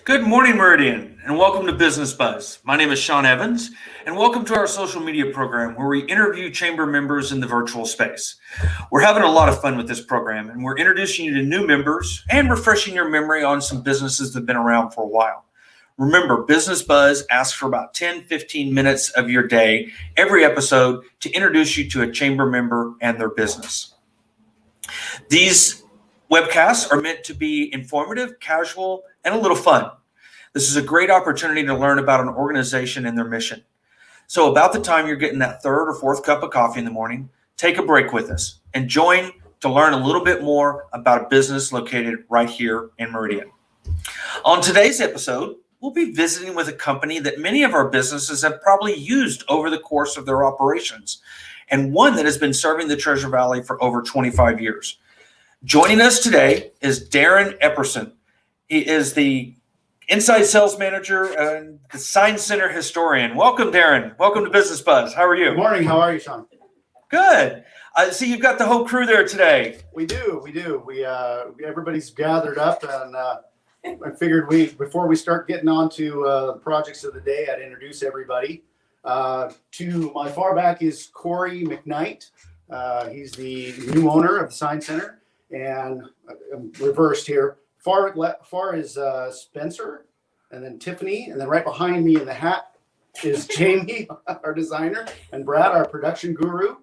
Good morning, Meridian, and welcome to Business Buzz. My name is Sean Evans, and welcome to our social media program where we interview chamber members in the virtual space. We're having a lot of fun with this program, and we're introducing you to new members and refreshing your memory on some businesses that have been around for a while. Remember, Business Buzz asks for about 10-15 minutes of your day every episode to introduce you to a chamber member and their business. These webcasts are meant to be informative, casual, and a little fun. This is a great opportunity to learn about an organization and their mission. So about the time you're getting that third or fourth cup of coffee in the morning, take a break with us and join to learn a little bit more about a business located right here in Meridian. On today's episode, we'll be visiting with a company that many of our businesses have probably used over the course of their operations, and one that has been serving the Treasure Valley for over 25 years. Joining us today is Darren Epperson. He is the inside sales manager and the Sign Center historian. Welcome, Darren. Welcome to Business Buzz. How are you? Good morning. How are you, Sean? Good. I see you've got the whole crew there today. We do. Everybody's gathered up, and I figured before we start getting on to the projects of the day, I'd introduce everybody. To my far back is Corey McKnight. He's the new owner of the Sign Center, and I'm reversed here. Far is Spencer, and then Tiffany, and then right behind me in the hat is Jamie, our designer, and Brad, our production guru.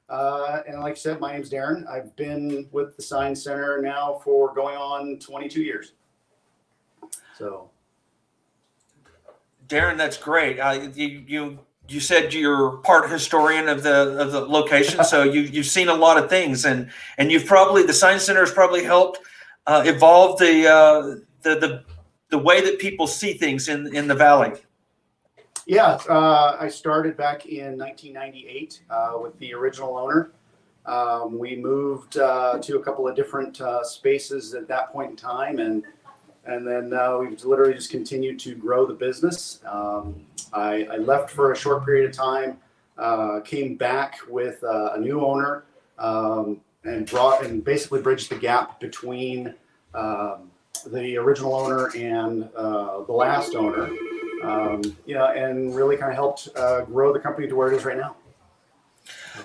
And like I said, my name's Darren. I've been with the Sign Center now for going on 22 years. So, Darren, that's great. You said you're part historian of the location, so you've seen a lot of things, and you've probably the Sign Center has probably helped evolve the way that people see things in the valley. Yeah, I started back in 1998 with the original owner. We moved to a couple of different spaces at that point in time, and then we've literally just continued to grow the business. I left for a short period of time, came back with a new owner, and basically bridged the gap between the original owner and the last owner. And really kind of helped grow the company to where it is right now.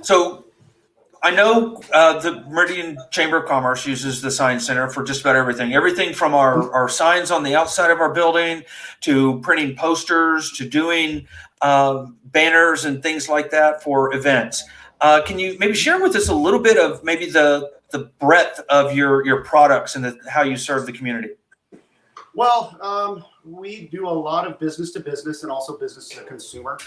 So I know the Meridian Chamber of Commerce uses the Sign Center for just about everything from our signs on the outside of our building to printing posters to doing banners and things like that for events. Can you maybe share with us a little bit of maybe the breadth of your products and how you serve the community? Well, we do a lot of business to business and also business to consumer.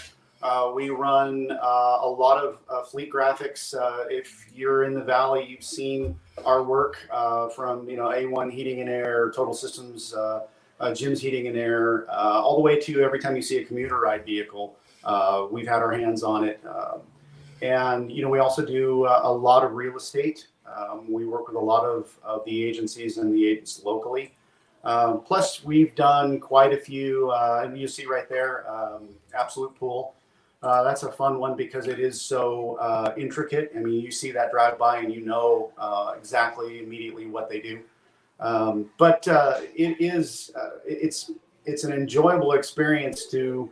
We run a lot of fleet graphics. If you're in the valley, you've seen our work from A1 Heating and Air, Total Systems, Jim's Heating and Air, all the way to every time you see a commuter ride vehicle, we've had our hands on it. And we also do a lot of real estate. We work with a lot of the agencies and the agents locally. Plus, we've done quite a few, and you see right there, Absolute Pool. That's a fun one because it is so intricate. I mean, you see that drive by and exactly immediately what they do. But it's an enjoyable experience to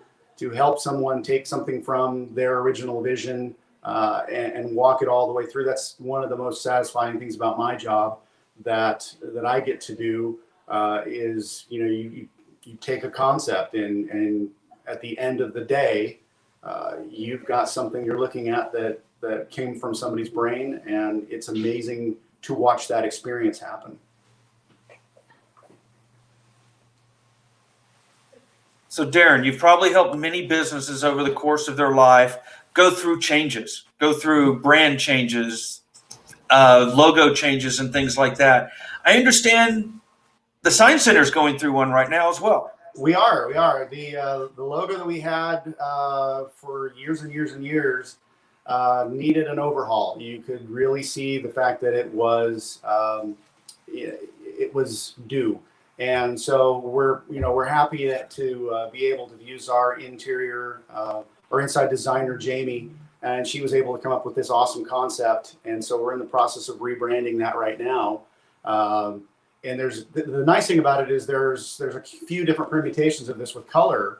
help someone take something from their original vision and walk it all the way through. That's one of the most satisfying things about my job that I get to do. Is you take a concept and at the end of the day, you've got something you're looking at that came from somebody's brain, and it's amazing to watch that experience happen. So Darren, you've probably helped many businesses over the course of their life go through changes, go through brand changes, logo changes, and things like that. I understand the Sign Center is going through one right now as well. We are. The logo that we had for years and years and years needed an overhaul. You could really see the fact that it was due, and so we're happy to be able to use our interior or inside designer Jamie, and she was able to come up with this awesome concept. And so we're in the process of rebranding that right now. And there's the nice thing about it is there's a few different permutations of this with color,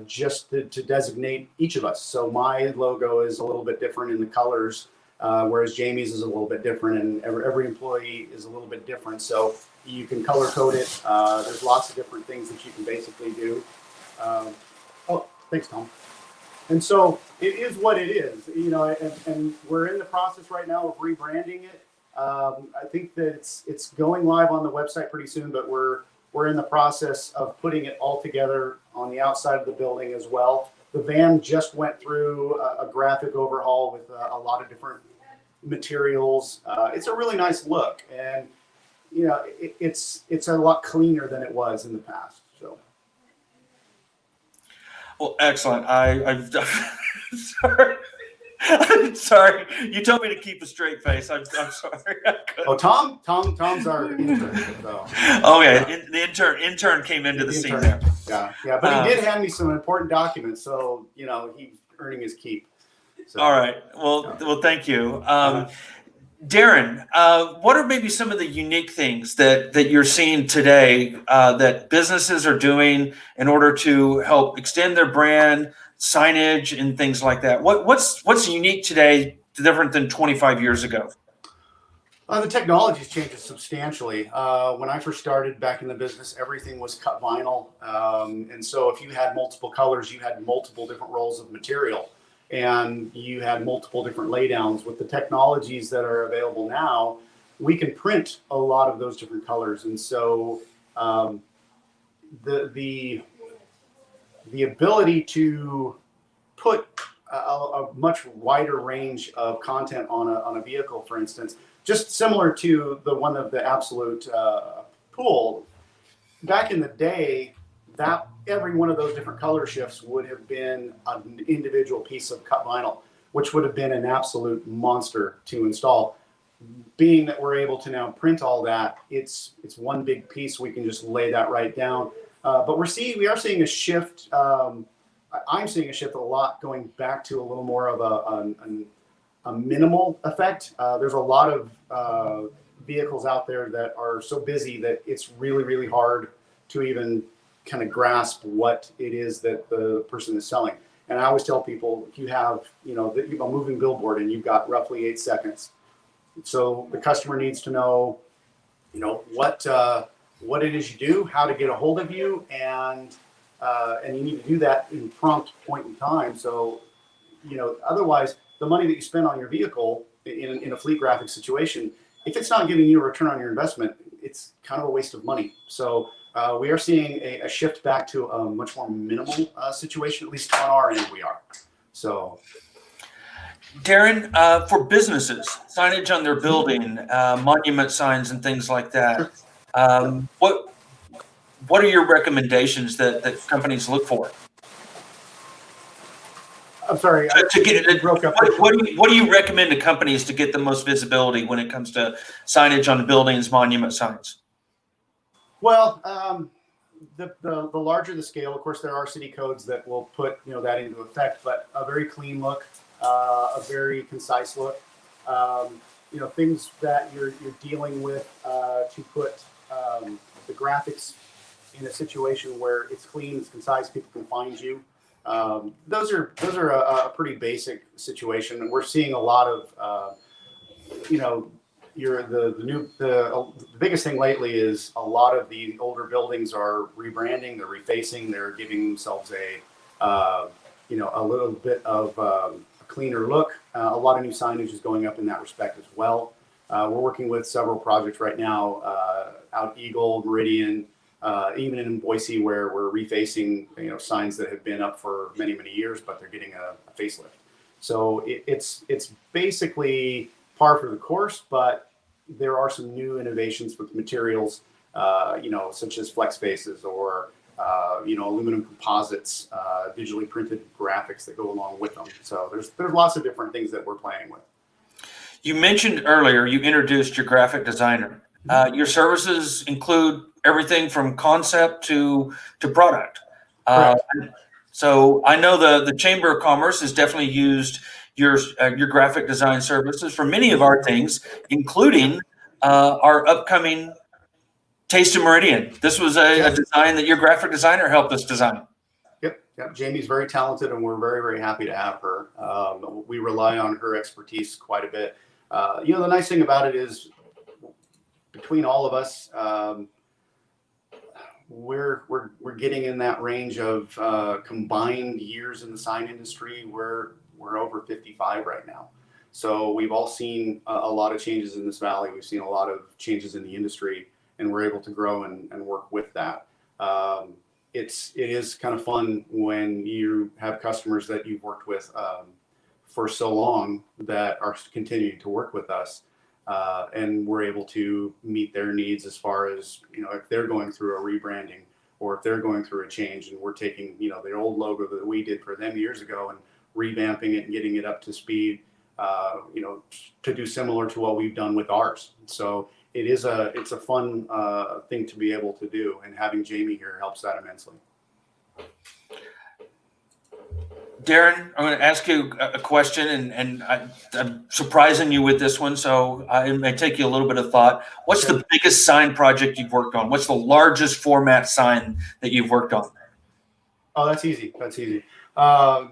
just to designate each of us. So my logo is a little bit different in the colors, whereas Jamie's is a little bit different, and every employee is a little bit different. So you can color code it. There's lots of different things that you can basically do. Oh, thanks, Tom. And so it is what it is, and we're in the process right now of rebranding it. I think that it's going live on the website pretty soon, but we're in the process of putting it all together on the outside of the building as well. The van just went through a graphic overhaul with a lot of different materials. It's a really nice look, and it's a lot cleaner than it was in the past. So. Well, excellent. I'm sorry. I'm sorry. You told me to keep a straight face. I'm sorry. Oh, Tom's our intern. So. Oh yeah, the intern came into the scene there. Yeah. But he did hand me some important documents, so he's earning his keep. So. All right. Well, thank you. Darren, what are maybe some of the unique things that you're seeing today that businesses are doing in order to help extend their brand, signage, and things like that? What's unique today different than 25 years ago? The technology's changed substantially. When I first started back in the business, everything was cut vinyl. And so if you had multiple colors, you had multiple different rolls of material, and you had multiple different laydowns. With the technologies that are available now, we can print a lot of those different colors. And so the ability to put a much wider range of content on a vehicle, for instance, just similar to the one of the Absolute pool, back in the day, that every one of those different color shifts would have been an individual piece of cut vinyl, which would have been an absolute monster to install. Being that we're able to now print all that, it's one big piece. We can just lay that right down. But we are seeing a shift. I'm seeing a shift a lot, going back to a little more of a minimal effect. There's a lot of vehicles out there that are so busy that it's really, really hard to even kind of grasp what it is that the person is selling. And I always tell people, if you have, a moving billboard and you've got roughly 8 seconds. So the customer needs to know, what it is you do, how to get a hold of you, and you need to do that in prompt point in time. So, otherwise, the money that you spend on your vehicle in a fleet graphic situation, if it's not giving you a return on your investment, it's kind of a waste of money. So we are seeing a shift back to a much more minimal situation, at least on our end we are. So. Darren, for businesses, signage on their building, monument signs and things like that, what are your recommendations that companies look for? I'm sorry. To get it broke up. What do you recommend to companies to get the most visibility when it comes to signage on the buildings, monument signs? Well, the larger the scale, of course, there are city codes that will put that into effect. But a very clean look, a very concise look, things that you're dealing with to put the graphics in a situation where it's clean, it's concise, people can find you. Those are a pretty basic situation, and we're seeing a lot of the biggest thing lately is a lot of the older buildings are rebranding, they're refacing, they're giving themselves a little bit of a cleaner look. A lot of new signage is going up in that respect as well. We're working with several projects right now out Eagle, Meridian, even in Boise, where we're refacing signs that have been up for many, many years, but they're getting a facelift. So it's basically par for the course, but there are some new innovations with materials, such as flex faces or aluminum composites, digitally printed graphics that go along with them. So there's lots of different things that we're playing with. You mentioned earlier you introduced your graphic designer. Your services include everything from concept to product. So I know the Chamber of Commerce has definitely used your graphic design services for many of our things, including our upcoming Taste of Meridian. This was a design that your graphic designer helped us design. Yep. Jamie's very talented, and we're very, very happy to have her. We rely on her expertise quite a bit. The nice thing about it is, between all of us, we're getting in that range of combined years in the sign industry. We're over 55 right now. So we've all seen a lot of changes in this valley. We've seen a lot of changes in the industry, and we're able to grow and work with that. It is kind of fun when you have customers that you've worked with for so long that are continuing to work with us, and we're able to meet their needs as far as, if they're going through a rebranding or if they're going through a change, and we're taking, the old logo that we did for them years ago and revamping it and getting it up to speed, to do similar to what we've done with ours. So it's a fun thing to be able to do, and having Jamie here helps that immensely. Darren, I'm going to ask you a question, and I'm surprising you with this one, so it may take you a little bit of thought. What's the biggest sign project you've worked on? What's the largest format sign that you've worked on? Oh, that's easy.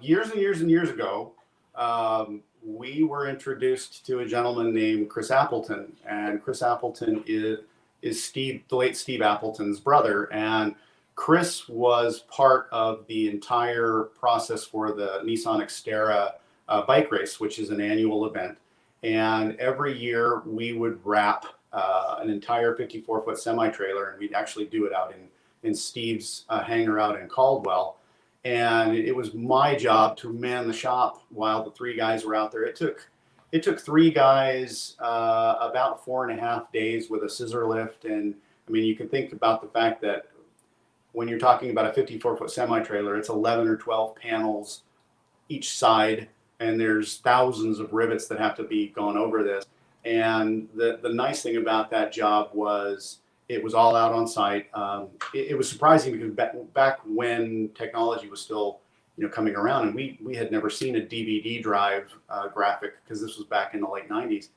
Years and years and years ago, we were introduced to a gentleman named Chris Appleton, and Chris Appleton is the late Steve Appleton's brother, and Chris was part of the entire process for the Nissan Xterra bike race, which is an annual event. And every year we would wrap an entire 54-foot semi-trailer, and we'd actually do it out in Steve's hangar out in Caldwell. And it was my job to man the shop while the three guys were out there. It took three guys about 4.5 days with a scissor lift. And I mean, you can think about the fact that when you're talking about a 54-foot semi-trailer, it's 11 or 12 panels each side, and there's thousands of rivets that have to be gone over this. And the nice thing about that job was it was all out on site. It was surprising because back when technology was still coming around, and we had never seen a DVD drive graphic, because this was back in the late 90s.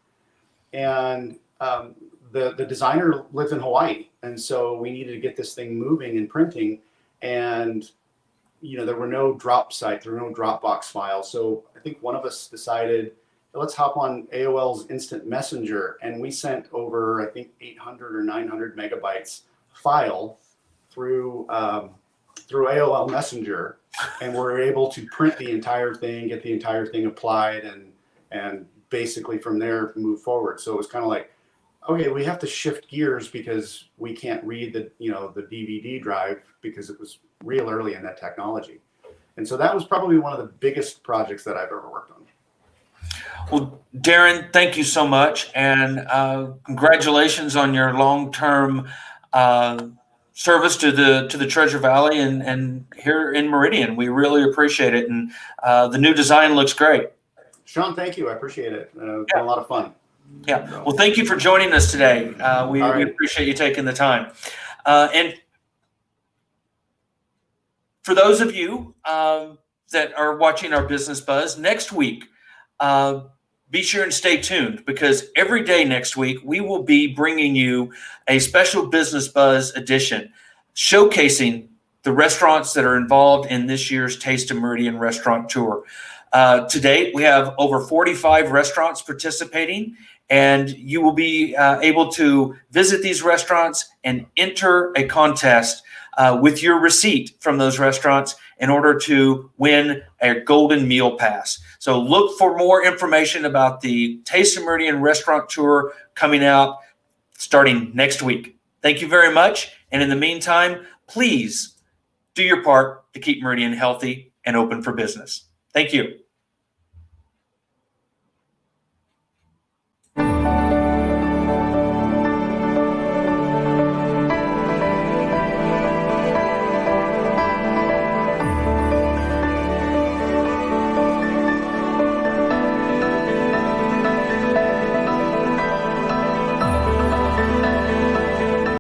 And the designer lived in Hawaii, and so we needed to get this thing moving and printing, and there were no Dropbox files. So I think one of us decided, let's hop on AOL's Instant Messenger, and we sent over, I think, 800 or 900 megabytes file through AOL Messenger, and we're able to print the entire thing, get the entire thing applied, and basically from there move forward. So it was kind of like, okay, we have to shift gears because we can't read the DVD drive, because it was real early in that technology. And so that was probably one of the biggest projects that I've ever worked on. Well, Darren, thank you so much, and congratulations on your long-term service to the Treasure Valley and here in Meridian. We really appreciate it, and the new design looks great. Sean, thank you. I appreciate it. It's been a lot of fun. Yeah. Well, thank you for joining us today. We appreciate you taking the time. And for those of you that are watching our Business Buzz next week, be sure and stay tuned, because every day next week we will be bringing you a special Business Buzz edition showcasing the restaurants that are involved in this year's Taste of Meridian restaurant tour. To date, we have over 45 restaurants participating, and you will be able to visit these restaurants and enter a contest with your receipt from those restaurants in order to win a golden meal pass. So look for more information about the Taste of Meridian restaurant tour coming out starting next week. Thank you very much. And in the meantime, please do your part to keep Meridian healthy and open for business. Thank you.